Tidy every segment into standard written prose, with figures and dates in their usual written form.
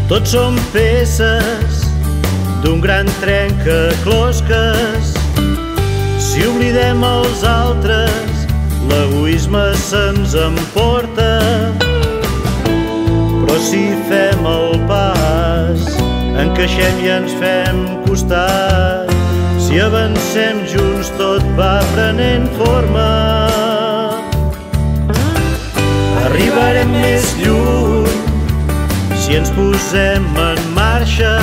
Tots som peces d'un gran trencaclosques. Si oblidem els altres, l'egoisme se'ns emporta. Però si fem el pas, encaixem i ens fem costat. Si avancem junts tot va prenent forma. Arribarem més lluny si ens posem en marxa.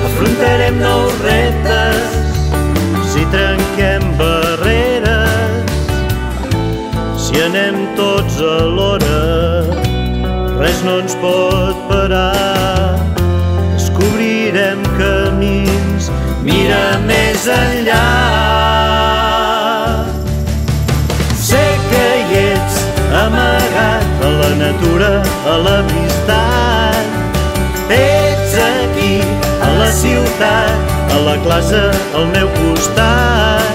Afrontarem nous reptes si trenquem barreres. Si anem tots alhora, res no ens pot parar. Descobrirem camins, mira més enllà. Sé que hi ets amagat a la natura, a l'amistat. Ets aquí, a la ciutat, a la classe, al meu costat.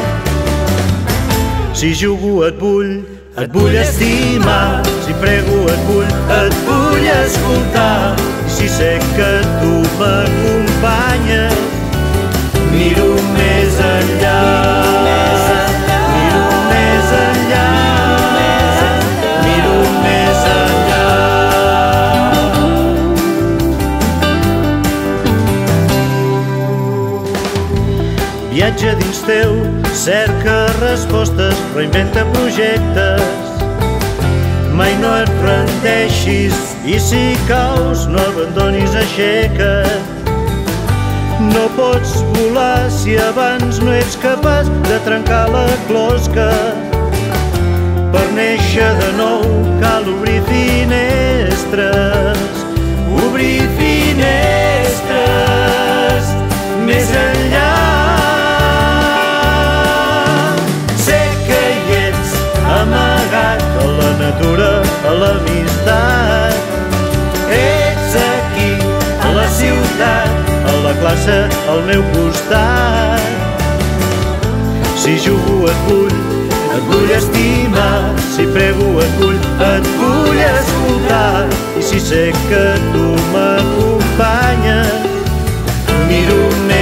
Si jugo et vull estimar. Si prego et vull escoltar. I si sé que tu m'acompanyes, miro més enllà. Miro més enllà. Miro més enllà. Viatja dins teu, cerca respostes, reinventa projectes. Mai no et rendeixis i si caus no abandonis, aixeca't. No pots volar si abans no ets capaç de trencar la closca. Per néixer de nou cal obrir finestres. Obrir finestres més enllà. Amagat a la natura, a l'amistat. Ets aquí, a la ciutat, a la classe, al meu costat. Si jugo et vull estimar. Si prego et vull escoltar. I si sé que tu m'acompanyes, miro més